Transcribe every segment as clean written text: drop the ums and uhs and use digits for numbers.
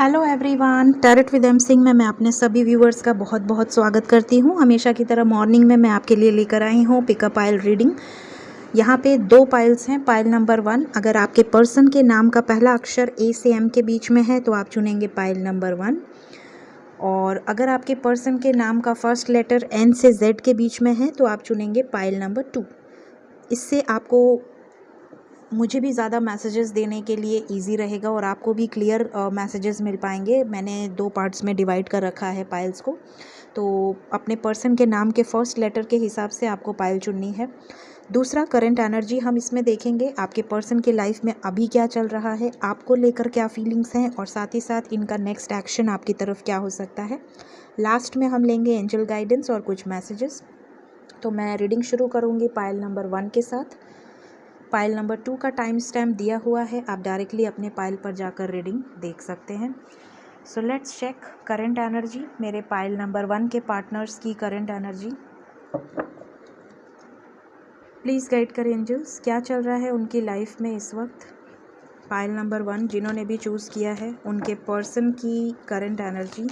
Hello everyone, tarot with M Singh में मैं अपने सभी व्यूअर्स का बहुत बहुत स्वागत करती हूँ। हमेशा की तरह मॉर्निंग में मैं आपके लिए लेकर आई हूँ पिकअप पाइल रीडिंग। यहाँ पे 2 पाइल्स हैं। पाइल नंबर 1, अगर आपके पर्सन के नाम का पहला अक्षर ए से एम के बीच में है तो आप चुनेंगे पाइल नंबर 1, और अगर आपके पर्सन के नाम का फर्स्ट लेटर एन से जेड के बीच में है तो आप चुनेंगे पाइल नंबर 2। इससे आपको मुझे भी ज़्यादा मैसेजेस देने के लिए इजी रहेगा और आपको भी क्लियर मैसेजेस मिल पाएंगे। मैंने 2 पार्ट्स में डिवाइड कर रखा है पाइल्स को, तो अपने पर्सन के नाम के फर्स्ट लेटर के हिसाब से आपको पाइल चुननी है। दूसरा, करंट एनर्जी हम इसमें देखेंगे। आपके पर्सन के लाइफ में अभी क्या चल रहा है, आपको लेकर क्या फीलिंग्स हैं, और साथ ही साथ इनका नेक्स्ट एक्शन आपकी तरफ क्या हो सकता है। लास्ट में हम लेंगे एंजल गाइडेंस और कुछ मैसेजेस। तो मैं रीडिंग शुरू करूँगी पाइल नंबर 1 के साथ। पाइल नंबर 2 का टाइम स्टैम्प दिया हुआ है, आप डायरेक्टली अपने पाइल पर जाकर रीडिंग देख सकते हैं। So let's check current energy, मेरे पाइल नंबर 1 के पार्टनर्स की करंट एनर्जी। प्लीज़ गाइड करें एंजल्स, क्या चल रहा है उनकी लाइफ में इस वक्त। पाइल नंबर 1 जिन्होंने भी चूज़ किया है, उनके पर्सन की current energy.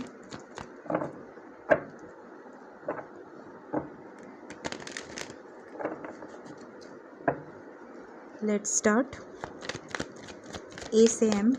Let's start. A से M,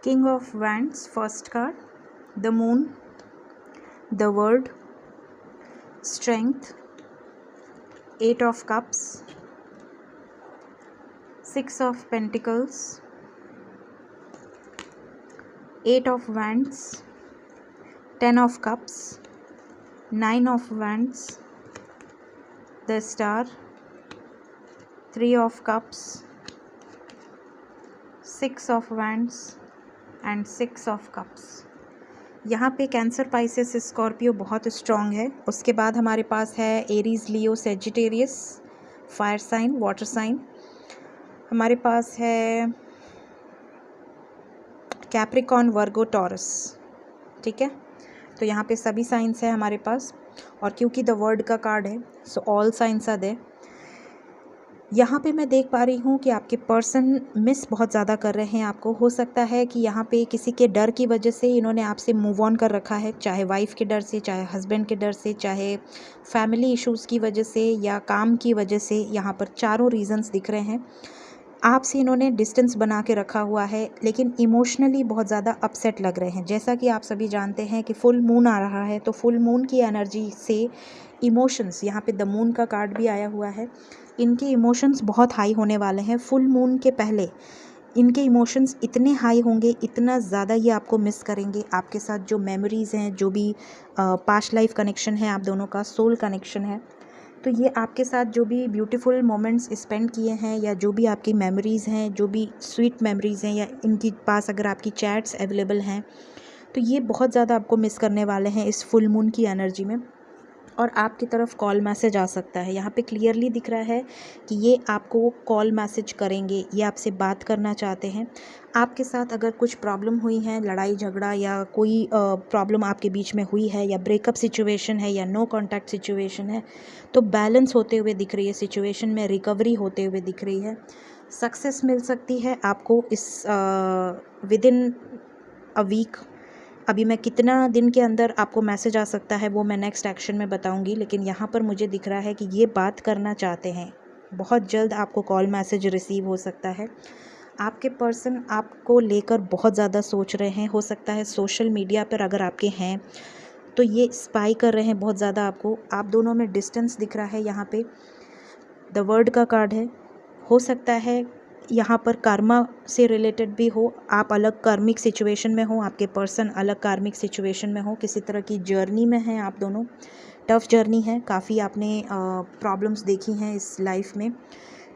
King of Wands first card, the Moon, the World, Strength, 8 of Cups, 6 of Pentacles, 8 of Wands, 10 of Cups, 9 of Wands, the Star, 3 of Cups, 6 of Wands and 6 of cups. यहाँ पे Cancer, Pisces, Scorpio बहुत strong है। उसके बाद हमारे पास है Aries, Leo, Sagittarius, fire sign, water sign. हमारे पास है कैप्रिकॉन, वर्गो, टॉरस। ठीक है, तो यहाँ पे सभी साइंस है हमारे पास, और क्योंकि द वर्ड का कार्ड है so all science are there. यहाँ पे मैं देख पा रही हूँ कि आपके पर्सन मिस बहुत ज़्यादा कर रहे हैं आपको। हो सकता है कि यहाँ पे किसी के डर की वजह से इन्होंने आपसे मूव ऑन कर रखा है, चाहे वाइफ के डर से, चाहे हस्बैंड के डर से, चाहे फैमिली इश्यूज़ की वजह से, या काम की वजह से। यहाँ पर चारों रीजंस दिख रहे हैं। आपसे इन्होंने डिस्टेंस बना के रखा हुआ है, लेकिन इमोशनली बहुत ज़्यादा अपसेट लग रहे हैं। जैसा कि आप सभी जानते हैं कि फुल मून आ रहा है, तो फुल मून की एनर्जी से इमोशंस, यहाँ पे द मून का कार्ड भी आया हुआ है, इनके इमोशंस बहुत हाई होने वाले हैं। फुल मून के पहले इनके इमोशंस इतने हाई होंगे, इतना ज़्यादा ये आपको मिस करेंगे। आपके साथ जो मेमोरीज़ हैं, जो भी पास्ट लाइफ कनेक्शन है, आप दोनों का सोल कनेक्शन है, तो ये आपके साथ जो भी ब्यूटीफुल मोमेंट्स स्पेंड किए हैं, या जो भी आपकी मेमोरीज़ हैं, जो भी स्वीट मेमोरीज़ हैं, या इनके पास अगर आपकी चैट्स अवेलेबल हैं, तो ये बहुत ज़्यादा आपको मिस करने वाले हैं इस फुल मून की एनर्जी में। और आपकी तरफ कॉल मैसेज आ सकता है। यहाँ पे क्लियरली दिख रहा है कि ये आपको कॉल मैसेज करेंगे, ये आपसे बात करना चाहते हैं। आपके साथ अगर कुछ प्रॉब्लम हुई है, लड़ाई झगड़ा या कोई प्रॉब्लम आपके बीच में हुई है, या ब्रेकअप सिचुएशन है, या नो कॉन्टैक्ट सिचुएशन है, तो बैलेंस होते हुए दिख रही है सिचुएशन में, रिकवरी होते हुए दिख रही है। सक्सेस मिल सकती है आपको इस विद इन अ वीक। अभी मैं कितना दिन के अंदर आपको मैसेज आ सकता है वो मैं नेक्स्ट एक्शन में बताऊंगी, लेकिन यहाँ पर मुझे दिख रहा है कि ये बात करना चाहते हैं। बहुत जल्द आपको कॉल मैसेज रिसीव हो सकता है। आपके पर्सन आपको लेकर बहुत ज़्यादा सोच रहे हैं। हो सकता है सोशल मीडिया पर अगर आपके हैं तो ये स्पाई कर रहे हैं बहुत ज़्यादा आपको। आप दोनों में डिस्टेंस दिख रहा है। यहाँ पे द वर्ड का कार्ड है। हो सकता है यहाँ पर कर्मा से रिलेटेड भी हो, आप अलग कार्मिक सिचुएशन में हो, आपके पर्सन अलग कार्मिक सिचुएशन में हो, किसी तरह की जर्नी में हैं आप दोनों। टफ़ जर्नी है, काफ़ी आपने प्रॉब्लम्स देखी हैं इस लाइफ में।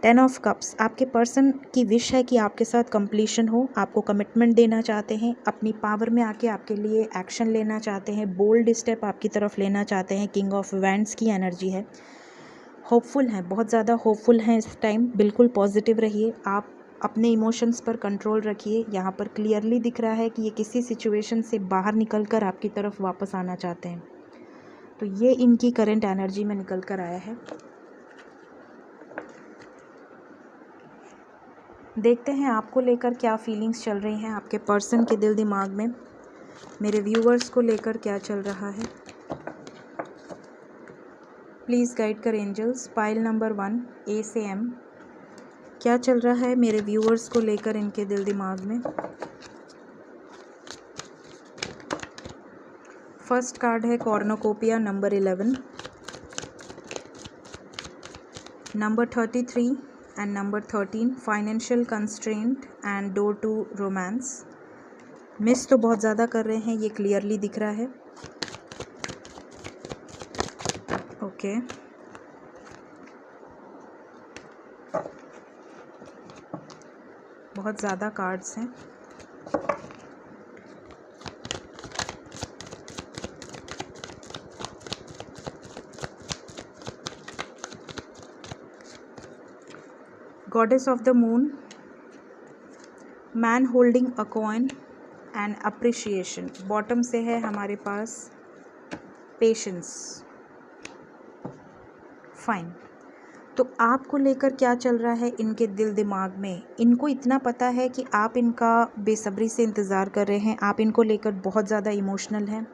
10 ऑफ कप्स, आपके पर्सन की विश है कि आपके साथ कंप्लीशन हो, आपको कमिटमेंट देना चाहते हैं, अपनी पावर में आके आपके लिए एक्शन लेना चाहते हैं, बोल्ड स्टेप आपकी तरफ लेना चाहते हैं। किंग ऑफ वैंड्स की एनर्जी है, होपफुल हैं, बहुत ज़्यादा होपफुल हैं इस टाइम। बिल्कुल पॉजिटिव रहिए, आप अपने इमोशंस पर कंट्रोल रखिए। यहाँ पर क्लियरली दिख रहा है कि ये किसी सिचुएशन से बाहर निकल कर आपकी तरफ वापस आना चाहते हैं। तो ये इनकी करंट एनर्जी में निकल कर आया है। देखते हैं आपको लेकर क्या फीलिंग्स चल रही हैं, आपके पर्सन के दिल दिमाग में मेरे व्यूअर्स को लेकर क्या चल रहा है। प्लीज़ गाइड कर एंजल्स। पाइल नंबर 1 A से M, क्या चल रहा है मेरे व्यूअर्स को लेकर इनके दिल दिमाग में। फर्स्ट कार्ड है cornucopia number 11, number 33 and number 13, financial constraint and door to romance. Miss तो बहुत ज़्यादा कर रहे हैं, ये क्लियरली दिख रहा है। ओके, बहुत ज़्यादा कार्ड्स हैं। Goddess of the moon, man holding a coin and appreciation. Bottom से है हमारे पास पेशेंस। फाइन, तो आपको लेकर क्या चल रहा है इनके दिल दिमाग में। इनको इतना पता है कि आप इनका बेसब्री से इंतज़ार कर रहे हैं, आप इनको लेकर बहुत ज़्यादा इमोशनल हैं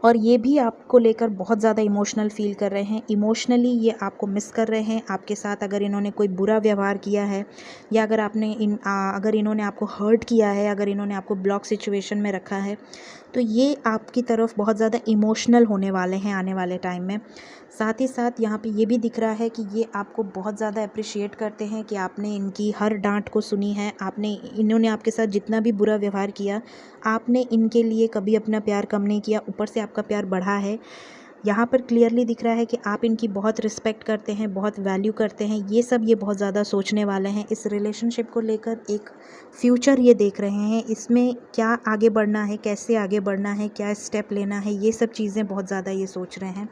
और ये भी आपको लेकर बहुत ज़्यादा इमोशनल फील कर रहे हैं। इमोशनली ये आपको मिस कर रहे हैं। आपके साथ अगर इन्होंने कोई बुरा व्यवहार किया है या अगर अगर इन्होंने आपको हर्ट किया है, अगर इन्होंने आपको ब्लॉक सिचुएशन में रखा है, तो ये आपकी तरफ बहुत ज़्यादा इमोशनल होने वाले हैं आने वाले टाइम में। साथ ही साथ यहाँ पे ये भी दिख रहा है कि ये आपको बहुत ज़्यादा अप्रिशिएट करते हैं कि आपने इनकी हर डांट को सुनी है। इन्होंने आपके साथ जितना भी बुरा व्यवहार किया, आपने इनके लिए कभी अपना प्यार कम नहीं किया, ऊपर से आपका प्यार बढ़ा है। यहाँ पर क्लियरली दिख रहा है कि आप इनकी बहुत रिस्पेक्ट करते हैं, बहुत वैल्यू करते हैं। ये सब ये बहुत ज़्यादा सोचने वाले हैं इस रिलेशनशिप को लेकर। एक फ्यूचर ये देख रहे हैं, इसमें क्या आगे बढ़ना है, कैसे आगे बढ़ना है, क्या स्टेप लेना है, ये सब चीज़ें बहुत ज़्यादा ये सोच रहे हैं।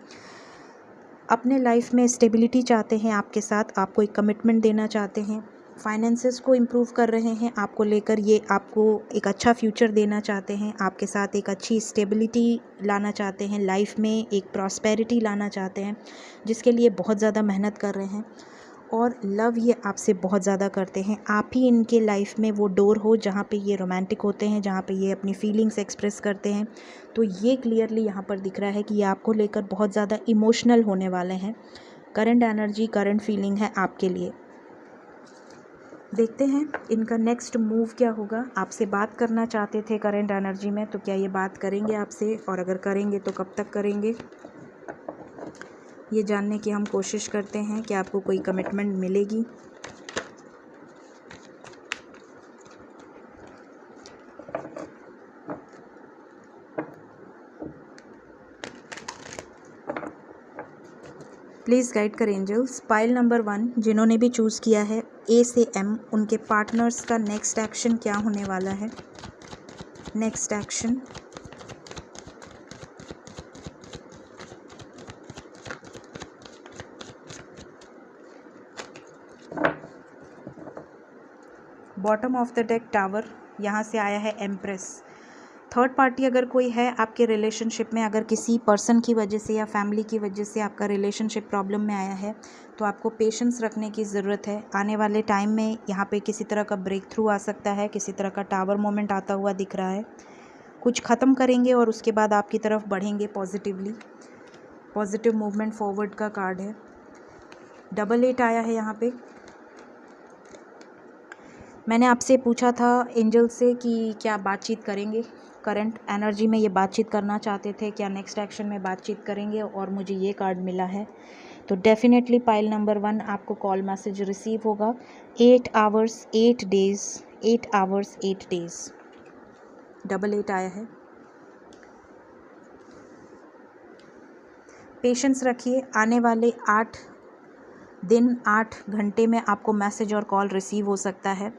अपने लाइफ में स्टेबिलिटी चाहते हैं आपके साथ, आपको एक कमिटमेंट देना चाहते हैं, फाइनेंसेस को इम्प्रूव कर रहे हैं आपको लेकर। ये आपको एक अच्छा फ्यूचर देना चाहते हैं, आपके साथ एक अच्छी स्टेबिलिटी लाना चाहते हैं, लाइफ में एक प्रॉस्पेरिटी लाना चाहते हैं, जिसके लिए बहुत ज़्यादा मेहनत कर रहे हैं। और लव ये आपसे बहुत ज़्यादा करते हैं। आप ही इनके लाइफ में वो डोर हो जहाँ पे ये रोमांटिक होते हैं, जहाँ पे ये अपनी फीलिंग्स एक्सप्रेस करते हैं। तो ये क्लियरली यहाँ पर दिख रहा है कि ये आपको लेकर बहुत ज़्यादा इमोशनल होने वाले हैं। करंट एनर्जी, करंट फीलिंग है आपके लिए। देखते हैं इनका नेक्स्ट मूव क्या होगा। आपसे बात करना चाहते थे करंट एनर्जी में, तो क्या ये बात करेंगे आपसे, और अगर करेंगे तो कब तक करेंगे, ये जानने की हम कोशिश करते हैं कि आपको कोई कमिटमेंट मिलेगी। प्लीज़ गाइड कर एंजल्स। पाइल नंबर 1 जिन्होंने भी चूज़ किया है A से M, उनके पार्टनर्स का नेक्स्ट एक्शन क्या होने वाला है। Next action, bottom of the deck tower, यहाँ से आया है एम्प्रेस। थर्ड पार्टी अगर कोई है आपके रिलेशनशिप में, अगर किसी पर्सन की वजह से या फैमिली की वजह से आपका रिलेशनशिप प्रॉब्लम में आया है, तो आपको पेशेंस रखने की ज़रूरत है। आने वाले टाइम में यहाँ पे किसी तरह का ब्रेक थ्रू आ सकता है, किसी तरह का टावर मोमेंट आता हुआ दिख रहा है। कुछ ख़त्म करेंगे और उसके बाद आपकी तरफ बढ़ेंगे पॉजिटिवली। पॉजिटिव मूवमेंट फॉरवर्ड का कार्ड है। डबल 8 आया है यहाँ पे। मैंने आपसे पूछा था एंजल से कि क्या बातचीत करेंगे, करंट एनर्जी में ये बातचीत करना चाहते थे, क्या नेक्स्ट एक्शन में बातचीत करेंगे, और मुझे ये कार्ड मिला है। तो डेफिनेटली पाइल नंबर 1 आपको कॉल मैसेज रिसीव होगा। 8 hours 8 days, 8 hours 8 days. Double 8 आया है। पेशेंस रखिए, आने वाले 8 दिन 8 घंटे में आपको मैसेज और कॉल रिसीव हो सकता है।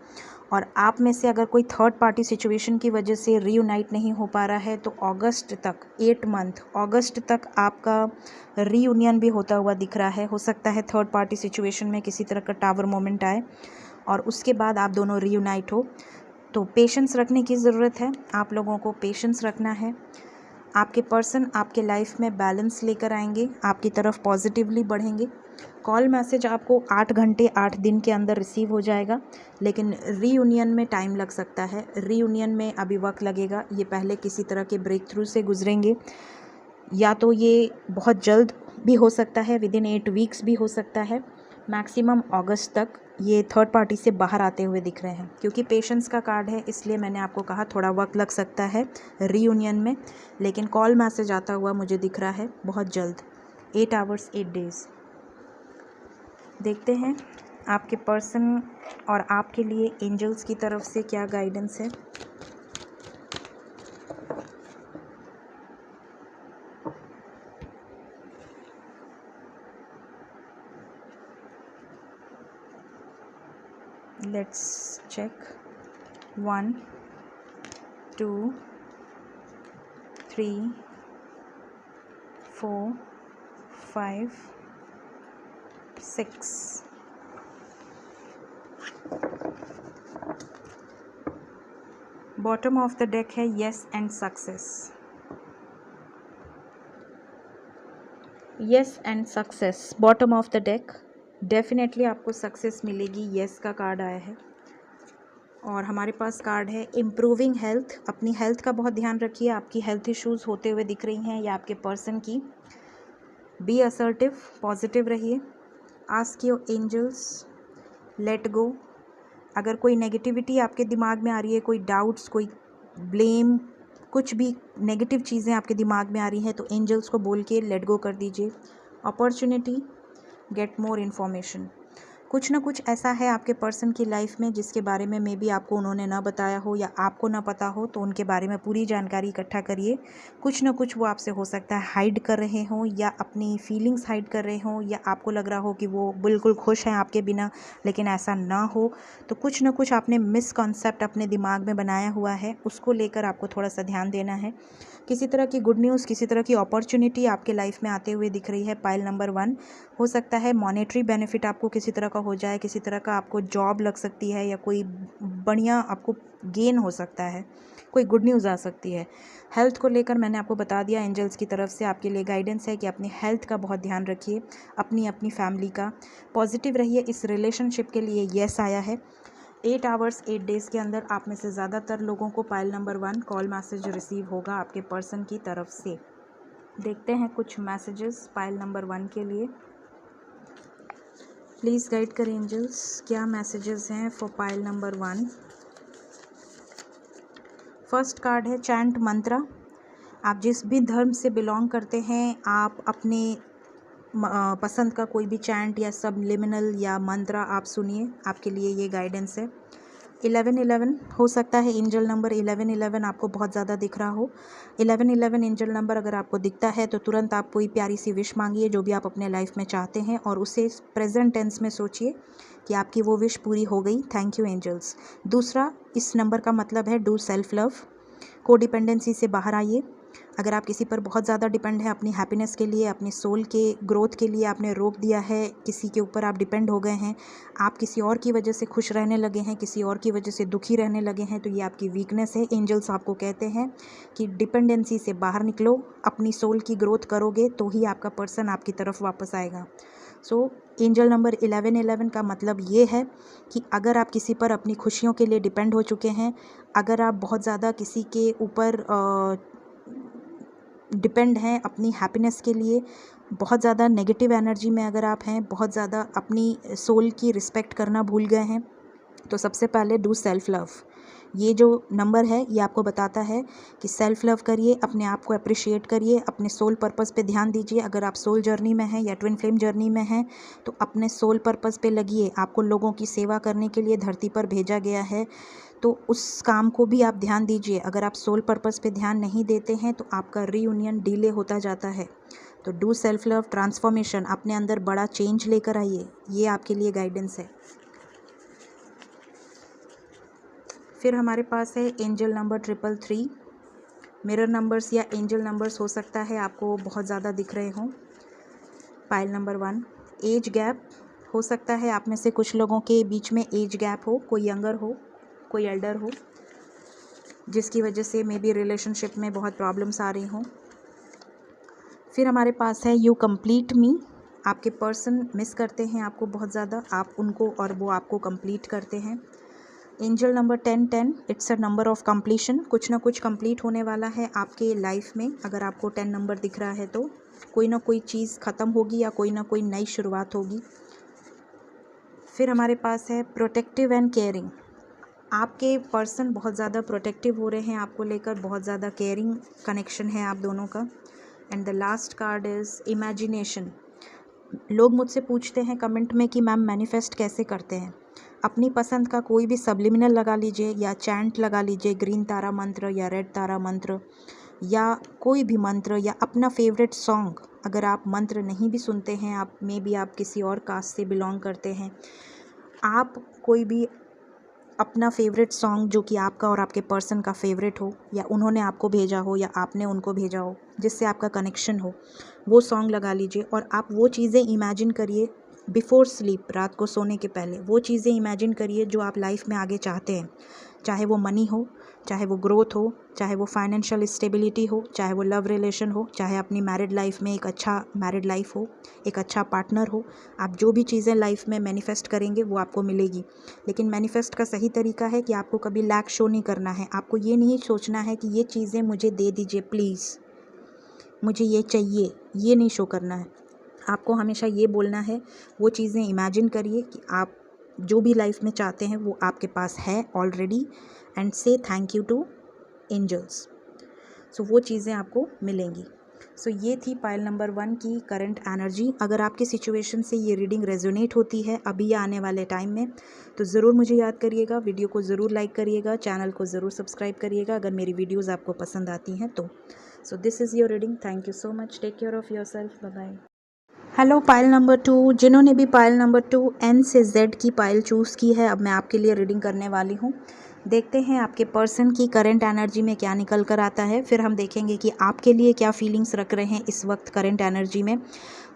और आप में से अगर कोई थर्ड पार्टी सिचुएशन की वजह से रीयूनाइट नहीं हो पा रहा है तो अगस्त तक 8 मंथ अगस्त तक आपका रीयूनियन भी होता हुआ दिख रहा है। हो सकता है थर्ड पार्टी सिचुएशन में किसी तरह का टावर मोमेंट आए और उसके बाद आप दोनों रीयूनाइट हो। तो पेशेंस रखने की ज़रूरत है, आप लोगों को पेशेंस रखना है। आपके पर्सन आपके लाइफ में बैलेंस लेकर आएंगे, आपकी तरफ पॉजिटिवली बढ़ेंगे। कॉल मैसेज आपको 8 घंटे 8 दिन के अंदर रिसीव हो जाएगा, लेकिन रीयूनियन में टाइम लग सकता है। रीयूनियन में अभी वक्त लगेगा, ये पहले किसी तरह के ब्रेक थ्रू से गुजरेंगे, या तो ये बहुत जल्द भी हो सकता है, विदिन 8 वीक्स भी हो सकता है। मैक्सिमम अगस्त तक ये थर्ड पार्टी से बाहर आते हुए दिख रहे हैं। क्योंकि पेशेंस का कार्ड है इसलिए मैंने आपको कहा थोड़ा वक्त लग सकता है रीयूनियन में, लेकिन कॉल मैसेज आता हुआ मुझे दिख रहा है बहुत जल्द, 8 आवर्स 8 डेज़। देखते हैं आपके पर्सन और आपके लिए एंजल्स की तरफ से क्या गाइडेंस है। Let's check 1 2 3 4 5 6। Bottom of the deck है yes and success. Yes and success bottom of the deck. Definitely आपको सक्सेस मिलेगी, येस का कार्ड आया है। और हमारे पास कार्ड है इम्प्रूविंग हेल्थ। अपनी हेल्थ का बहुत ध्यान रखिए, आपकी हेल्थ इश्यूज़ होते हुए दिख रही हैं या आपके पर्सन की। बी असर्टिव, पॉजिटिव रहिए। Ask your angels, let go. अगर कोई नेगेटिविटी आपके दिमाग में आ रही है, कोई डाउट्स, कोई ब्लेम, कुछ भी नेगेटिव चीज़ें आपके दिमाग में आ रही हैं तो एंजल्स को बोल के लेट गो कर दीजिए। Opportunity, gate more information. कुछ ना कुछ ऐसा है आपके पर्सन की लाइफ में जिसके बारे में मे बी आपको उन्होंने ना बताया हो या आपको ना पता हो, तो उनके बारे में पूरी जानकारी इकट्ठा करिए। कुछ ना कुछ वो आपसे हो सकता है हाइड कर रहे हों, या अपनी फीलिंग्स हाइड कर रहे हों, या आपको लग रहा हो कि वो बिल्कुल खुश हैं आपके बिना, लेकिन ऐसा ना हो। तो कुछ ना कुछ आपने मिसकॉन्सेप्ट अपने दिमाग में बनाया हुआ है, उसको लेकर आपको थोड़ा सा ध्यान देना है। किसी तरह की गुड न्यूज़, किसी तरह की अपॉर्चुनिटी आपके लाइफ में आते हुए दिख रही है। पाइल नंबर 1 हो सकता है मॉनेटरी बेनिफिट आपको किसी तरह का हो जाए, किसी तरह का आपको जॉब लग सकती है, या कोई बढ़िया आपको गेन हो सकता है, कोई गुड न्यूज़ आ सकती है। हेल्थ को लेकर मैंने आपको बता दिया, एंजल्स की तरफ से आपके लिए गाइडेंस है कि अपनी हेल्थ का बहुत ध्यान रखिए, अपनी फैमिली का। पॉजिटिव रहिए। इस रिलेशनशिप के लिए येस आया है। 8 आवर्स 8 डेज़ के अंदर आप में से ज़्यादातर लोगों को pile number 1 call message receive होगा आपके पर्सन की तरफ से। देखते हैं कुछ मैसेजेस पाइल नंबर 1 के लिए। प्लीज़ गाइड करें एंजल्स, क्या मैसेजेस हैं for pile number 1। First card है चैंट मंत्रा। आप जिस भी धर्म से बिलोंग करते हैं, आप अपने पसंद का कोई भी चैंट या सबलिमिनल या मंत्रा आप सुनिए, आपके लिए ये गाइडेंस है। 1111 हो सकता है एंजल नंबर 1111 आपको बहुत ज़्यादा दिख रहा हो। 1111 एंजल नंबर अगर आपको दिखता है तो तुरंत आप कोई प्यारी सी विश मांगिए जो भी आप अपने लाइफ में चाहते हैं, और उसे प्रेजेंट टेंस में सोचिए कि आपकी वो विश पूरी हो गई। Thank you angels. दूसरा, इस नंबर का मतलब है डू सेल्फ लव। कोडिपेंडेंसी से बाहर आइए। अगर आप किसी पर बहुत ज़्यादा डिपेंड है अपनी हैप्पीनेस के लिए, अपनी सोल के ग्रोथ के लिए आपने रोक दिया है, किसी के ऊपर आप डिपेंड हो गए हैं, आप किसी और की वजह से खुश रहने लगे हैं, किसी और की वजह से दुखी रहने लगे हैं, तो ये आपकी वीकनेस है। एंजल्स आपको कहते हैं कि डिपेंडेंसी से बाहर निकलो, अपनी सोल की ग्रोथ करोगे तो ही आपका पर्सन आपकी तरफ वापस आएगा। सो एंजल नंबर 1111 का मतलब ये है कि अगर आप किसी पर अपनी खुशियों के लिए डिपेंड हो चुके हैं, अगर आप बहुत ज़्यादा किसी के ऊपर डिपेंड हैं अपनी हैप्पीनेस के लिए, बहुत ज़्यादा नेगेटिव एनर्जी में अगर आप हैं, बहुत ज़्यादा अपनी सोल की रिस्पेक्ट करना भूल गए हैं, तो सबसे पहले डू सेल्फ लव। ये जो नंबर है ये आपको बताता है कि सेल्फ लव करिए, अपने आप को अप्रिशिएट करिए, अपने सोल पर्पस पे ध्यान दीजिए। अगर आप सोल जर्नी में हैं या ट्विन फ्लेम जर्नी में हैं तो अपने सोल पर्पस पे लगिए। आपको लोगों की सेवा करने के लिए धरती पर भेजा गया है, तो उस काम को भी आप ध्यान दीजिए। अगर आप सोल पर्पस पे ध्यान नहीं देते हैं तो आपका रीयूनियन डिले होता जाता है। तो डू सेल्फ लव, ट्रांसफॉर्मेशन, अपने अंदर बड़ा चेंज लेकर आइए, ये आपके लिए गाइडेंस है। फिर हमारे पास है एंजल नंबर 333। मिरर नंबर्स या एंजल नंबर्स हो सकता है आपको बहुत ज़्यादा दिख रहे हों। पाइल नंबर 1, एज गैप, हो सकता है आप में से कुछ लोगों के बीच में एज गैप हो, कोई यंगर हो, कोई एल्डर हो, जिसकी वजह से मे बी रिलेशनशिप में बहुत प्रॉब्लम्स आ रही हों। फिर हमारे पास है यू कंप्लीट मी, आपके पर्सन मिस करते हैं आपको बहुत ज़्यादा, आप उनको और वो आपको कंप्लीट करते हैं। Angel number 1010, it's a number of completion, कुछ ना कुछ कंप्लीट होने वाला है आपके लाइफ में। अगर आपको 10 नंबर दिख रहा है तो कोई ना कोई चीज़ ख़त्म होगी या कोई ना कोई नई शुरुआत होगी। फिर हमारे पास है प्रोटेक्टिव एंड केयरिंग, आपके पर्सन बहुत ज़्यादा प्रोटेक्टिव हो रहे हैं आपको लेकर, बहुत ज़्यादा केयरिंग कनेक्शन है आप दोनों का। And the last card is imagination. लोग मुझसे पूछते हैं कमेंट में कि मैम मैनिफेस्ट कैसे करते हैं। अपनी पसंद का कोई भी सब्लिमिनल लगा लीजिए या चैंट लगा लीजिए, ग्रीन तारा मंत्र या रेड तारा मंत्र या कोई भी मंत्र या अपना फेवरेट सॉन्ग। अगर आप मंत्र नहीं भी सुनते हैं, आप मे बी आप किसी और कास्ट से बिलोंग करते हैं, आप कोई भी अपना फेवरेट सॉन्ग जो कि आपका और आपके पर्सन का फेवरेट हो, या उन्होंने आपको भेजा हो या आपने उनको भेजा हो, जिससे आपका कनेक्शन हो, वो सॉन्ग लगा लीजिए और आप वो चीज़ें इमेजिन करिए बिफोर स्लीप, रात को सोने के पहले वो चीज़ें इमेजिन करिए जो आप लाइफ में आगे चाहते हैं। चाहे वो मनी हो, चाहे वो ग्रोथ हो, चाहे वो फाइनेंशियल स्टेबिलिटी हो, चाहे वो लव रिलेशन हो, चाहे अपनी मैरिड लाइफ में एक अच्छा मैरिड लाइफ हो, एक अच्छा पार्टनर हो। आप जो भी चीज़ें लाइफ में मैनिफेस्ट करेंगे वो आपको मिलेगी। लेकिन मैनिफेस्ट का सही तरीका है कि आपको कभी लैक शो नहीं करना है। आपको ये नहीं सोचना है कि ये चीज़ें मुझे दे दीजिए प्लीज़, मुझे ये चाहिए, ये नहीं शो करना है। आपको हमेशा ये बोलना है, वो चीज़ें इमेजिन करिए कि आप जो भी लाइफ में चाहते हैं वो आपके पास है ऑलरेडी, एंड से थैंक यू टू एंजल्स। सो वो चीज़ें आपको मिलेंगी। सो ये थी पाइल नंबर 1 की करंट एनर्जी। अगर आपकी सिचुएशन से ये रीडिंग रेजोनेट होती है अभी या आने वाले टाइम में, तो ज़रूर मुझे याद करिएगा, वीडियो को ज़रूर लाइक करिएगा, चैनल को ज़रूर सब्सक्राइब करिएगा अगर मेरी वीडियोज़ आपको पसंद आती हैं तो। So this is your reading. Thank you so much. Take care of your self. Bye bye. Hello pile number 2, जिन्होंने भी पाइल नंबर 2 एन से जेड की पाइल चूज़ की है, अब मैं आपके लिए रीडिंग करने वाली हूँ। देखते हैं आपके पर्सन की करंट एनर्जी में क्या निकल कर आता है। फिर हम देखेंगे कि आपके लिए क्या फीलिंग्स रख रहे हैं इस वक्त करंट एनर्जी में।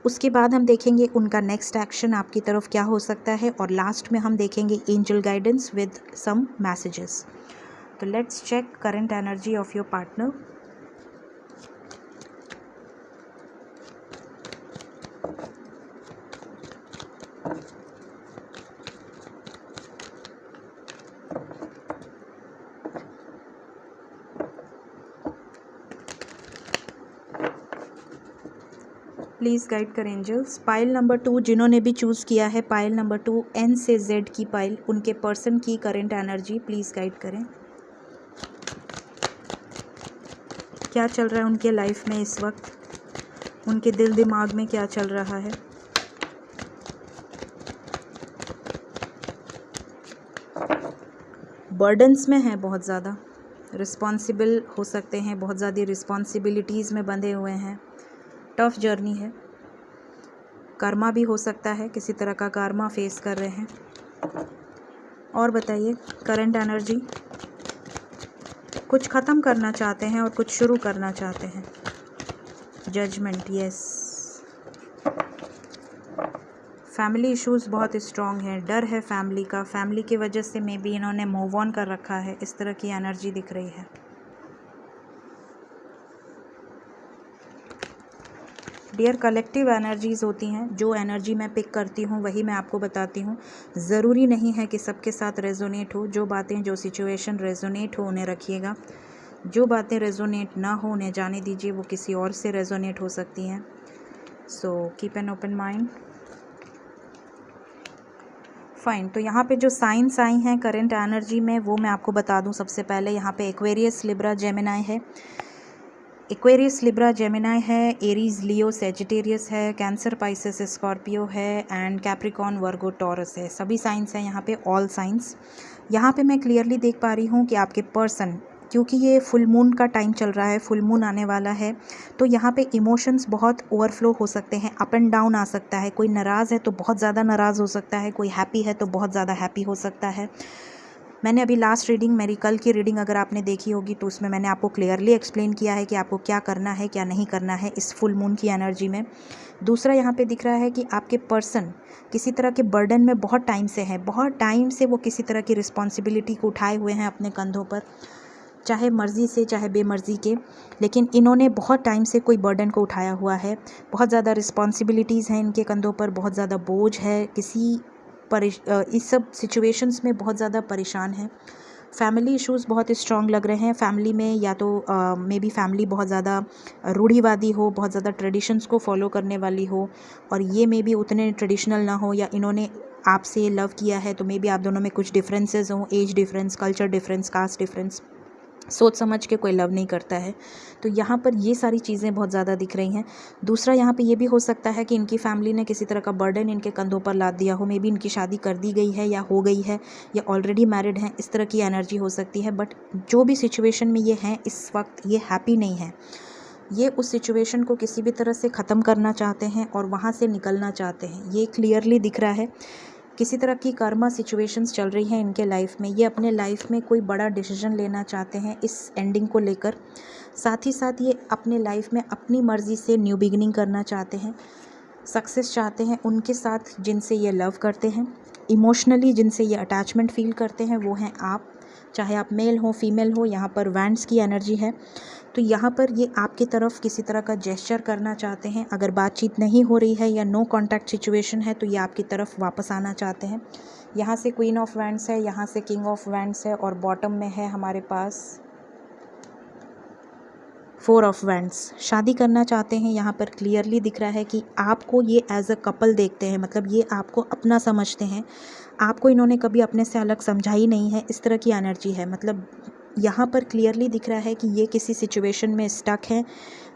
उसके बाद हम देखेंगे उनका नेक्स्ट एक्शन आपकी तरफ क्या हो सकता है, और लास्ट में हम देखेंगे angel guidance with some messages. तो let's check current energy of your partner. Please guide कर एंजल्स। पाइल नंबर 2 जिन्होंने भी चूज़ किया है, पाइल नंबर 2 एन से जेड की पाइल, उनके पर्सन की करंट एनर्जी प्लीज़ गाइड करें। क्या चल रहा है उनके लाइफ में इस वक्त, उनके दिल दिमाग में क्या चल रहा है। बर्डन्स में है, बहुत ज़्यादा रिस्पॉन्सिबल हो सकते हैं, बहुत ज़्यादा रिस्पॉन्सिबिलिटीज़ में बंधे हुए हैं। टफ जर्नी है। कर्मा भी हो सकता है, किसी तरह का कर्मा फेस कर रहे हैं। और बताइए करंट एनर्जी। कुछ ख़त्म करना चाहते हैं और कुछ शुरू करना चाहते हैं। Judgement, yes. फैमिली इश्यूज़ बहुत स्ट्रॉन्ग है, डर है फैमिली का, फैमिली की वजह से मे बी इन्होंने मूव ऑन कर रखा है, इस तरह की एनर्जी दिख रही है। डियर, कलेक्टिव एनर्जीज़ होती हैं, जो एनर्जी मैं पिक करती हूँ वही मैं आपको बताती हूँ। ज़रूरी नहीं है कि सबके साथ रेजोनेट हो। जो बातें, जो सिचुएशन रेजोनेट हो उन्हें रखिएगा, जो बातें रेजोनेट ना हो उन्हें जाने दीजिए, वो किसी और से रेजोनेट हो सकती हैं। So keep an open mind. Fine. तो यहाँ पे जो साइंस आई हैं करंट एनर्जी में वो मैं आपको बता दूँ। सबसे पहले यहाँ पे एक्वेरियस, लिब्रा, जेमिनाई है। एक्वेरियस, लिब्रा, जेमिनाई है, एरीज, लियो, सेजिटेरियस है, कैंसर, पाइसेस, स्कॉर्पियो है, एंड कैप्रिकॉर्न, वर्गो, टॉरस है। सभी साइंस हैं यहाँ पे, ऑल साइंस। यहाँ पे मैं क्लियरली देख पा रही हूँ कि आपके पर्सन क्योंकि ये फुल मून का टाइम चल रहा है, फुल मून आने वाला है, तो यहाँ पे इमोशंस बहुत ओवरफ्लो हो सकते हैं, अप एंड डाउन आ सकता है। कोई नाराज़ है तो बहुत ज़्यादा नाराज़ हो सकता है, कोई हैप्पी है तो बहुत ज़्यादा हैप्पी हो सकता है। मैंने अभी लास्ट रीडिंग, मेरी कल की रीडिंग अगर आपने देखी होगी तो उसमें मैंने आपको क्लियरली एक्सप्लेन किया है कि आपको क्या करना है, क्या नहीं करना है इस फुल मून की एनर्जी में। दूसरा यहाँ पे दिख रहा है कि आपके पर्सन किसी तरह के बर्डन में बहुत टाइम से है, बहुत टाइम से वो किसी तरह की रिस्पॉन्सिबिलिटी को उठाए हुए हैं अपने कंधों पर, चाहे मर्ज़ी से चाहे बेमर्ज़ी के, लेकिन इन्होंने बहुत टाइम से कोई बर्डन को उठाया हुआ है। बहुत ज़्यादा रिस्पॉन्सिबिलिटीज़ हैं इनके कंधों पर, बहुत ज़्यादा बोझ है, इस सब सिचुएशंस में बहुत ज़्यादा परेशान हैं। फैमिली इश्यूज़ बहुत स्ट्रॉन्ग लग रहे हैं। फैमिली में या तो मे बी फैमिली बहुत ज़्यादा रूढ़िवादी हो, बहुत ज़्यादा ट्रेडिशंस को फॉलो करने वाली हो, और ये मे बी उतने ट्रेडिशनल ना हो, या इन्होंने आपसे लव किया है तो मे बी आप दोनों में कुछ डिफरेंसेस हों, age difference, culture difference, caste difference, सोच समझ के कोई लव नहीं करता है। तो यहाँ पर ये सारी चीज़ें बहुत ज़्यादा दिख रही हैं। दूसरा यहाँ पे ये भी हो सकता है कि इनकी फैमिली ने किसी तरह का बर्डन इनके कंधों पर लाद दिया हो, मे बी इनकी शादी कर दी गई है या हो गई है, या ऑलरेडी मैरिड हैं, इस तरह की एनर्जी हो सकती है। बट जो भी सिचुएशन में ये हैं इस वक्त, ये हैप्पी नहीं है। ये उस सिचुएशन को किसी भी तरह से ख़त्म करना चाहते हैं और वहाँ से निकलना चाहते हैं, ये क्लियरली दिख रहा है। किसी तरह की कर्मा सिचुएशंस चल रही हैं इनके लाइफ में, ये अपने लाइफ में कोई बड़ा डिसीजन लेना चाहते हैं इस एंडिंग को लेकर। साथ ही साथ ये अपने लाइफ में अपनी मर्ज़ी से न्यू बिगिनिंग करना चाहते हैं, सक्सेस चाहते हैं उनके साथ जिनसे ये लव करते हैं, इमोशनली जिनसे ये अटैचमेंट फील करते हैं, वो हैं आप। चाहे आप मेल हो फीमेल हो, यहाँ पर वैंड्स की एनर्जी है, तो यहाँ पर ये आपकी तरफ किसी तरह का जेस्चर करना चाहते हैं। अगर बातचीत नहीं हो रही है या नो कांटेक्ट सिचुएशन है तो ये आपकी तरफ वापस आना चाहते हैं। यहाँ से क्वीन ऑफ वैंड्स है, यहाँ से किंग ऑफ वैंड्स है, और बॉटम में है हमारे पास 4 ऑफ वैंड्स। शादी करना चाहते हैं, यहाँ पर क्लियरली दिख रहा है कि आपको ये एज अ कपल देखते हैं, मतलब ये आपको अपना समझते हैं, आपको इन्होंने कभी अपने से अलग समझा ही नहीं है, इस तरह की एनर्जी है। मतलब यहाँ पर क्लियरली दिख रहा है कि ये किसी सिचुएशन में स्टक है,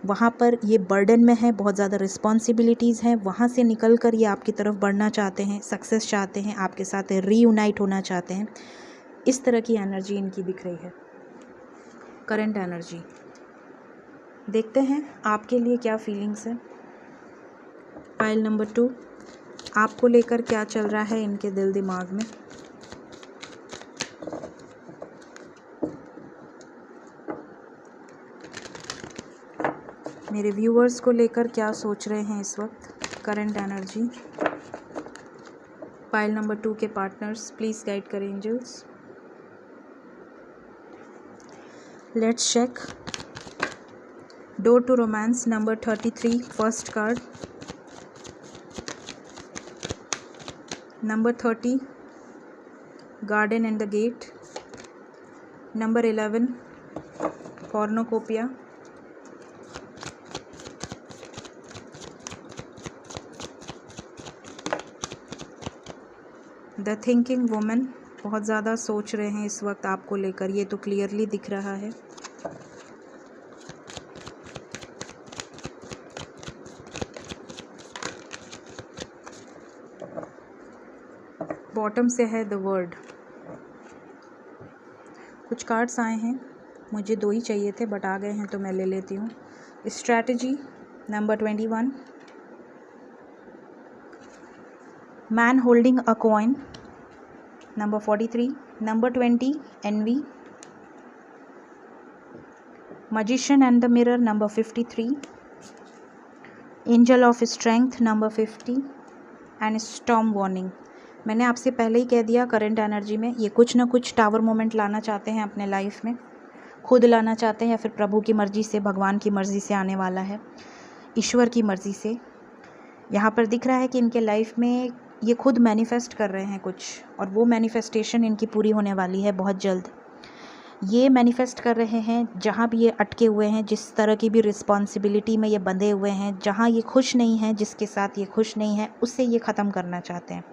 वहाँ पर ये बर्डन में है, बहुत ज़्यादा रिस्पॉन्सिबिलिटीज़ हैं, वहाँ से निकल कर ये आपकी तरफ बढ़ना चाहते हैं, सक्सेस चाहते हैं, आपके साथ रीयूनाइट होना चाहते हैं। इस तरह की एनर्जी इनकी दिख रही है, करंट एनर्जी। देखते हैं आपके लिए क्या फीलिंग्स है। पाइल नंबर 2, आपको लेकर क्या चल रहा है इनके दिल दिमाग में। मेरे व्यूअर्स को लेकर क्या सोच रहे हैं इस वक्त, करंट एनर्जी। पाइल नंबर 2 के पार्टनर्स प्लीज़ गाइड करें angels. Let's check door to romance number 33, first card. Number 30, garden and the gate. Number 11, cornucopia. The thinking woman, बहुत ज़्यादा सोच रहे हैं इस वक्त आपको लेकर, ये तो क्लियरली दिख रहा है। बॉटम से है द वर्ड। कुछ कार्ड्स आए हैं, मुझे 2 ही चाहिए थे बट आ गए हैं तो मैं ले लेती हूँ। Strategy number 21, man holding a coin number 43, number 20, envy. magician and the mirror number 53, angel of strength number 50 and storm warning. मैंने आपसे पहले ही कह दिया, करंट एनर्जी में ये कुछ ना कुछ टावर मोमेंट लाना चाहते हैं अपने लाइफ में, खुद लाना चाहते हैं या फिर प्रभु की मर्ज़ी से, भगवान की मर्ज़ी से आने वाला है, ईश्वर की मर्ज़ी से। यहाँ पर दिख रहा है कि इनके लाइफ में ये खुद मैनिफेस्ट कर रहे हैं कुछ, और वो मैनिफेस्टेशन इनकी पूरी होने वाली है बहुत जल्द। ये मैनिफेस्ट कर रहे हैं जहाँ भी ये अटके हुए हैं, जिस तरह की भी रिस्पॉन्सिबिलिटी में ये बंधे हुए हैं, जहाँ ये खुश नहीं हैं, जिसके साथ ये खुश नहीं है, उससे ये ख़त्म करना चाहते हैं,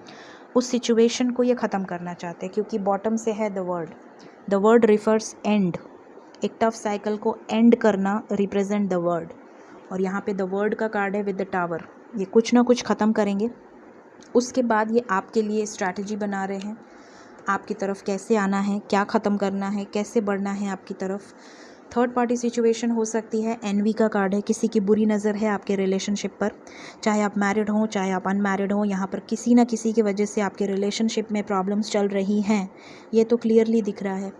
उस सिचुएशन को ये ख़त्म करना चाहते हैं। क्योंकि बॉटम से है द वर्ड रिफर्स एंड, एक टफ साइकिल को एंड करना रिप्रेजेंट द वर्ड, और यहाँ पे द वर्ड का कार्ड है विद द टावर। ये कुछ ना कुछ ख़त्म करेंगे, उसके बाद ये आपके लिए स्ट्रैटेजी बना रहे हैं, आपकी तरफ कैसे आना है, क्या ख़त्म करना है, कैसे बढ़ना है आपकी तरफ। थर्ड पार्टी सिचुएशन हो सकती है, एनवी का कार्ड है, किसी की बुरी नज़र है आपके रिलेशनशिप पर, चाहे आप मैरिड हों चाहे आप अनमैरिड हों, यहाँ पर किसी ना किसी की वजह से आपके रिलेशनशिप में प्रॉब्लम्स चल रही हैं, ये तो क्लियरली दिख रहा है।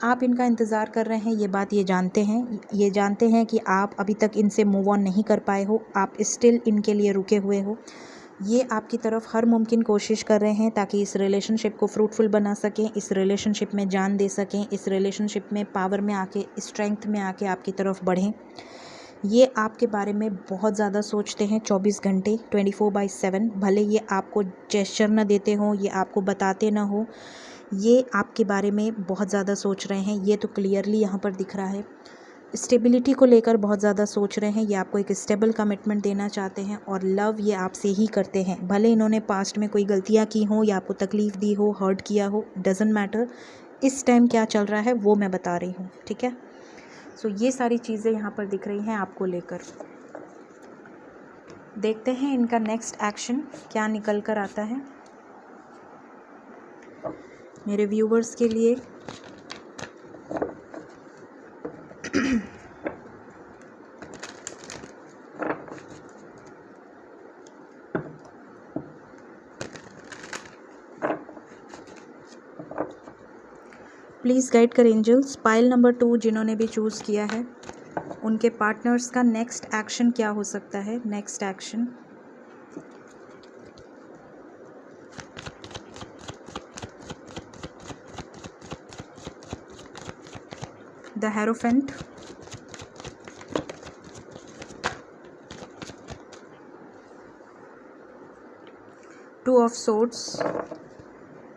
आप इनका इंतज़ार कर रहे हैं, ये बात ये जानते हैं कि आप अभी तक इनसे मूव ऑन नहीं कर पाए हो, आप स्टिल इनके लिए रुके हुए हो। ये आपकी तरफ हर मुमकिन कोशिश कर रहे हैं ताकि इस रिलेशनशिप को फ्रूटफुल बना सकें, इस रिलेशनशिप में जान दे सकें, इस रिलेशनशिप में पावर में आके, स्ट्रेंथ में आके आपकी तरफ बढ़ें। ये आपके बारे में बहुत ज़्यादा सोचते हैं 24 घंटे 24/7, भले ये आपको जेस्चर ना देते हों, ये आपको बताते ना हो, ये आपके बारे में बहुत ज़्यादा सोच रहे हैं, ये तो क्लियरली यहाँ पर दिख रहा है। स्टेबिलिटी को लेकर बहुत ज़्यादा सोच रहे हैं, ये आपको एक स्टेबल कमिटमेंट देना चाहते हैं और लव ये आपसे ही करते हैं। भले इन्होंने पास्ट में कोई गलतियाँ की हों या आपको तकलीफ़ दी हो, हर्ट किया हो, डजेंट मैटर, इस टाइम क्या चल रहा है वो मैं बता रही हूँ, ठीक है। सो ये सारी चीज़ें यहाँ पर दिख रही हैं आपको लेकर। देखते हैं इनका नेक्स्ट एक्शन क्या निकल कर आता है मेरे व्यूवर्स के लिए। प्लीज़ गाइड कर एंजल्स। पाइल नंबर 2 जिन्होंने भी चूज़ किया है, उनके पार्टनर्स का नेक्स्ट एक्शन क्या हो सकता है। Next action, the hierophant, two of swords,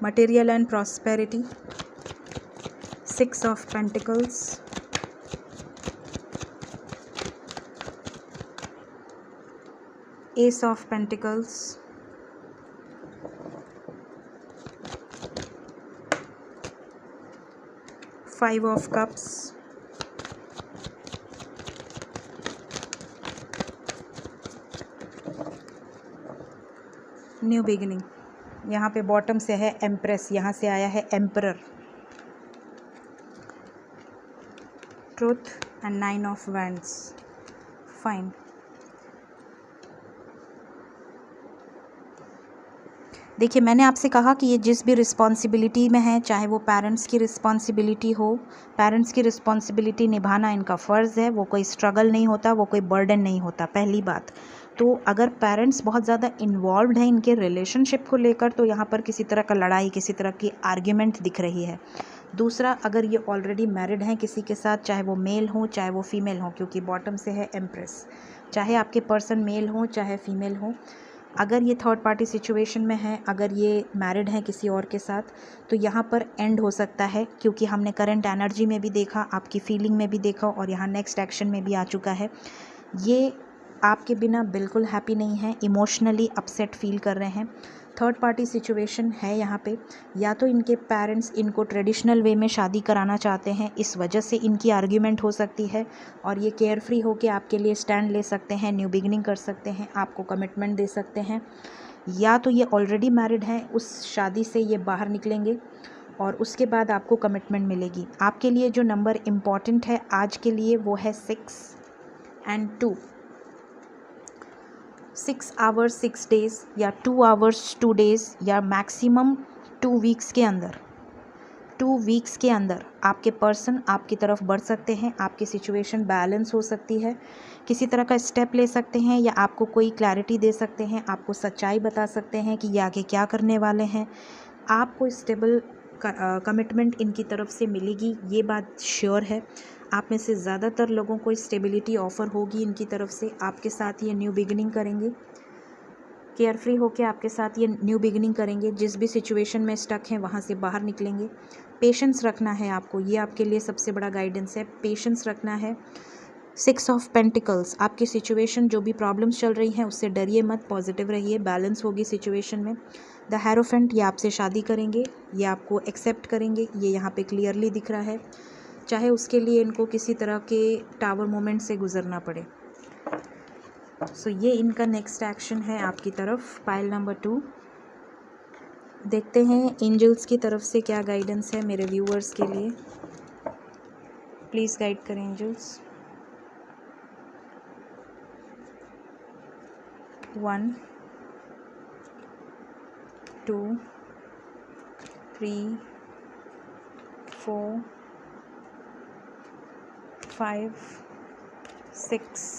material and prosperity, 6 of Pentacles, Ace of Pentacles, Five of Cups, new beginning. यहाँ पे बॉटम से है एम्प्रेस, यहाँ से आया है emperor, truth and 9 of Wands। Fine. देखिए, मैंने आपसे कहा कि ये जिस भी रिस्पॉन्सिबिलिटी में है, चाहे वो पेरेंट्स की रिस्पॉन्सिबिलिटी हो, पेरेंट्स की रिस्पॉन्सिबिलिटी निभाना इनका फ़र्ज़ है, वो कोई स्ट्रगल नहीं होता, वो कोई बर्डन नहीं होता, पहली बात। तो अगर पेरेंट्स बहुत ज़्यादा इन्वॉल्व्ड हैं इनके रिलेशनशिप को लेकर, तो यहाँ पर किसी तरह का लड़ाई, किसी तरह की आर्ग्यूमेंट दिख रही है। दूसरा, अगर ये ऑलरेडी मैरिड हैं किसी के साथ, चाहे वो मेल हो चाहे वो फीमेल हो, क्योंकि बॉटम से है एम्प्रेस, चाहे आपके पर्सन मेल हो चाहे फीमेल हो, अगर ये थर्ड पार्टी सिचुएशन में है, अगर ये मैरिड हैं किसी और के साथ, तो यहाँ पर एंड हो सकता है, क्योंकि हमने करंट एनर्जी में भी देखा, आपकी फीलिंग में भी देखा और यहाँ नेक्स्ट एक्शन में भी आ चुका है। ये आपके बिना बिल्कुल हैप्पी नहीं है, इमोशनली अपसेट फील कर रहे हैं। थर्ड पार्टी सिचुएशन है यहाँ पे, या तो इनके पेरेंट्स इनको ट्रेडिशनल वे में शादी कराना चाहते हैं, इस वजह से इनकी आर्ग्यूमेंट हो सकती है, और ये केयर फ्री होकर आपके लिए स्टैंड ले सकते हैं, न्यू बिगिनिंग कर सकते हैं, आपको कमिटमेंट दे सकते हैं। या तो ये ऑलरेडी मैरिड हैं, उस शादी से ये बाहर निकलेंगे और उसके बाद आपको कमिटमेंट मिलेगी। आपके लिए जो नंबर इम्पॉर्टेंट है आज के लिए वो है 6 and 2। 6 hours 6 days या 2 hours 2 days या मैक्सिमम 2 weeks के अंदर, 2 weeks के अंदर आपके पर्सन आपकी तरफ बढ़ सकते हैं, आपकी सिचुएशन बैलेंस हो सकती है, किसी तरह का स्टेप ले सकते हैं, या आपको कोई क्लैरिटी दे सकते हैं, आपको सच्चाई बता सकते हैं कि ये आगे क्या करने वाले हैं। आपको स्टेबल कमिटमेंट इनकी तरफ से मिलेगी, ये बात श्योर है। आप में से ज़्यादातर लोगों को स्टेबिलिटी ऑफ़र होगी इनकी तरफ से, आपके साथ ये न्यू बिगिनिंग करेंगे, केयर फ्री होकर आपके साथ ये न्यू बिगिनिंग करेंगे, जिस भी सिचुएशन में स्टक हैं वहाँ से बाहर निकलेंगे। पेशेंस रखना है आपको, ये आपके लिए सबसे बड़ा गाइडेंस है, पेशेंस रखना है। 6 of Pentacles, आपकी सिचुएशन जो भी प्रॉब्लम्स चल रही हैं उससे डरिए मत, पॉजिटिव रहिए, बैलेंस होगी सिचुएशन में। द हेरोफेंट, ये आपसे शादी करेंगे, ये आपको एक्सेप्ट करेंगे, ये यहाँ पे क्लियरली दिख रहा है, चाहे उसके लिए इनको किसी तरह के टावर मोमेंट से गुजरना पड़े। सो ये इनका नेक्स्ट एक्शन है आपकी तरफ, पाइल नंबर 2। देखते हैं एंजल्स की तरफ से क्या गाइडेंस है मेरे व्यूअर्स के लिए। प्लीज़ गाइड करें angels. 1 2 3 4 5 6।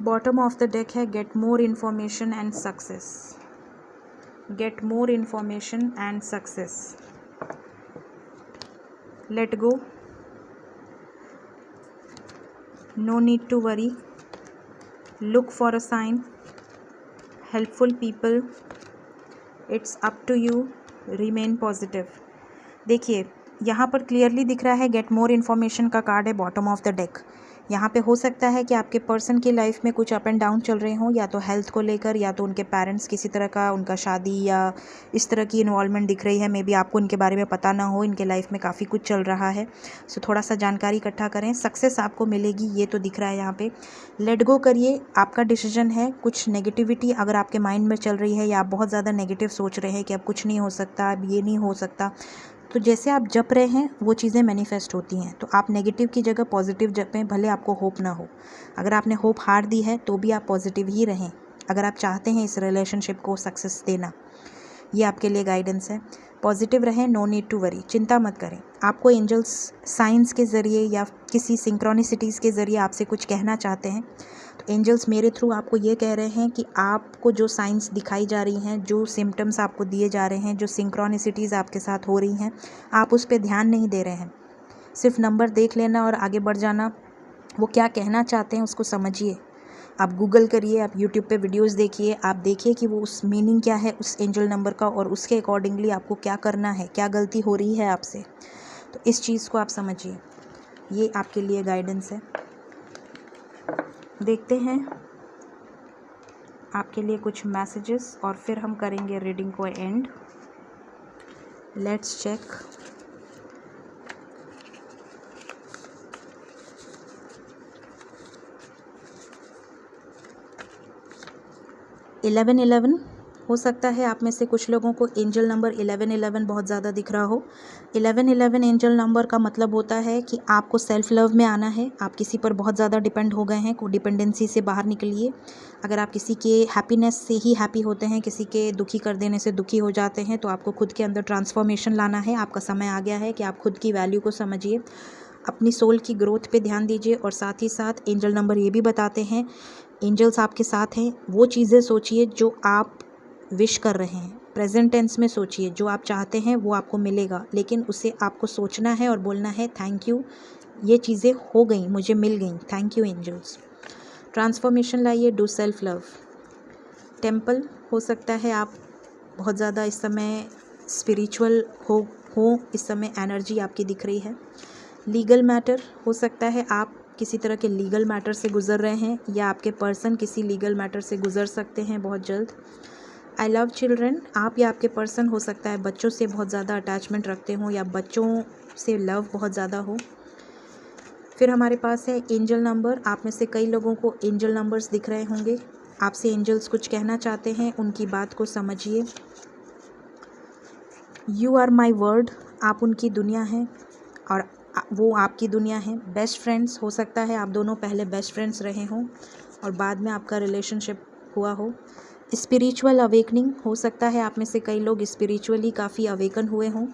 Bottom of the deck है get more information and success. Get more information and success. Let go, no need to worry, look for a sign, helpful people, it's up to you, remain positive। देखिए यहाँ पर clearly दिख रहा है get more information का card है bottom of the deck. यहाँ पे हो सकता है कि आपके पर्सन की लाइफ में कुछ अप एंड डाउन चल रहे हों, या तो हेल्थ को लेकर, या तो उनके पेरेंट्स किसी तरह का उनका शादी या इस तरह की इन्वॉल्वमेंट दिख रही है। मे बी आपको उनके बारे में पता ना हो, इनके लाइफ में काफ़ी कुछ चल रहा है। सो थोड़ा सा जानकारी इकट्ठा करें, सक्सेस आपको मिलेगी ये तो दिख रहा है यहाँ पे। लेट गो करिए, आपका डिसीजन है। कुछ नेगेटिविटी अगर आपके माइंड में चल रही है या आप बहुत ज़्यादा नेगेटिव सोच रहे हैं कि अब कुछ नहीं हो सकता, अब ये नहीं हो सकता, तो जैसे आप जप रहे हैं वो चीज़ें मैनिफेस्ट होती हैं। तो आप नेगेटिव की जगह पॉजिटिव जपें, भले आपको होप ना हो। अगर आपने होप हार दी है तो भी आप पॉजिटिव ही रहें, अगर आप चाहते हैं इस रिलेशनशिप को सक्सेस देना। ये आपके लिए गाइडेंस है। पॉजिटिव रहें, नो नीड टू वरी, चिंता मत करें। आपको एंजल्स साइंस के ज़रिए या किसी सिंक्रोनिसिटीज़ के ज़रिए आपसे कुछ कहना चाहते हैं। तो एंजल्स मेरे थ्रू आपको ये कह रहे हैं कि आपको जो साइंस दिखाई जा रही हैं, जो सिम्टम्स आपको दिए जा रहे हैं, जो सिंक्रोनिसिटीज़ आपके साथ हो रही हैं, आप उस पर ध्यान नहीं दे रहे हैं। सिर्फ नंबर देख लेना और आगे बढ़ जाना। वो क्या कहना चाहते हैं उसको समझिए। आप गूगल करिए, आप यूट्यूब पे वीडियोस देखिए, आप देखिए कि वो उस मीनिंग क्या है उस एंजल नंबर का, और उसके अकॉर्डिंगली आपको क्या करना है, क्या गलती हो रही है आपसे। तो इस चीज़ को आप समझिए, ये आपके लिए गाइडेंस है। देखते हैं आपके लिए कुछ मैसेजेस और फिर हम करेंगे रीडिंग को एंड। Let's check. इलेवन 11 हो सकता है आप में से कुछ लोगों को एंजल नंबर 11 बहुत ज़्यादा दिख रहा हो। 11 एंजल नंबर का मतलब होता है कि आपको सेल्फ लव में आना है। आप किसी पर बहुत ज़्यादा डिपेंड हो गए हैं, को डिपेंडेंसी से बाहर निकलिए। अगर आप किसी के हैप्पीनेस से ही हैप्पी होते हैं, किसी के दुखी कर देने से दुखी हो जाते हैं, तो आपको खुद के अंदर ट्रांसफॉर्मेशन लाना है। आपका समय आ गया है कि आप खुद की वैल्यू को समझिए, अपनी सोल की ग्रोथ पे ध्यान दीजिए। और साथ ही साथ एंजल नंबर ये भी बताते हैं, एंजल्स आपके साथ हैं। वो चीज़ें सोचिए जो आप विश कर रहे हैं, प्रेजेंट टेंस में सोचिए। जो आप चाहते हैं वो आपको मिलेगा, लेकिन उसे आपको सोचना है और बोलना है थैंक यू, ये चीज़ें हो गई, मुझे मिल गई, थैंक यू एंजल्स। ट्रांसफॉर्मेशन लाइए, डू सेल्फ लव। टेम्पल हो सकता है आप बहुत ज़्यादा इस समय स्पिरिचुअल हो इस समय एनर्जी आपकी दिख रही है। लीगल मैटर हो सकता है आप किसी तरह के लीगल मैटर से गुज़र रहे हैं, या आपके पर्सन किसी लीगल मैटर से गुज़र सकते हैं बहुत जल्द। आई लव चिल्ड्रन, आप या आपके पर्सन हो सकता है बच्चों से बहुत ज़्यादा अटैचमेंट रखते हों या बच्चों से लव बहुत ज़्यादा हो। फिर हमारे पास है एंजल नंबर। आप में से कई लोगों को एंजल नंबर्स दिख रहे होंगे। आपसे एंजल्स कुछ कहना चाहते हैं, उनकी बात को समझिए। यू आर माई वर्ल्ड, आप उनकी दुनिया हैं और वो आपकी दुनिया है। बेस्ट फ्रेंड्स हो सकता है आप दोनों पहले बेस्ट फ्रेंड्स रहे हों और बाद में आपका रिलेशनशिप हुआ हो। स्पिरिचुअल अवेकनिंग हो सकता है आप में से कई लोग स्पिरिचुअली काफ़ी अवेकन हुए हों।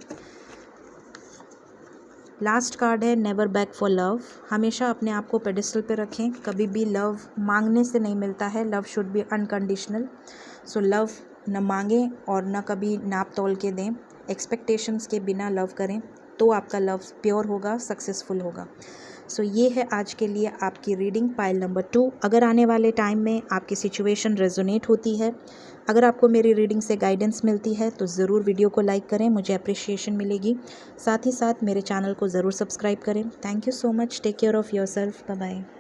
लास्ट कार्ड है नेवर बैक फॉर लव। हमेशा अपने आप को पेडिस्टल पे रखें, कभी भी लव मांगने से नहीं मिलता है। Love should be unconditional. So love न मांगें और न कभी नाप तोल के दें। एक्सपेक्टेशंस के बिना लव करें तो आपका लव प्योर होगा, सक्सेसफुल होगा। सो ये है आज के लिए आपकी रीडिंग पाइल नंबर 2। अगर आने वाले टाइम में आपकी सिचुएशन रेजोनेट होती है, अगर आपको मेरी रीडिंग से गाइडेंस मिलती है, तो ज़रूर वीडियो को लाइक करें, मुझे अप्रिशिएशन मिलेगी। साथ ही साथ मेरे चैनल को ज़रूर सब्सक्राइब करें। Thank you so much. Take care of yourself. Bye bye.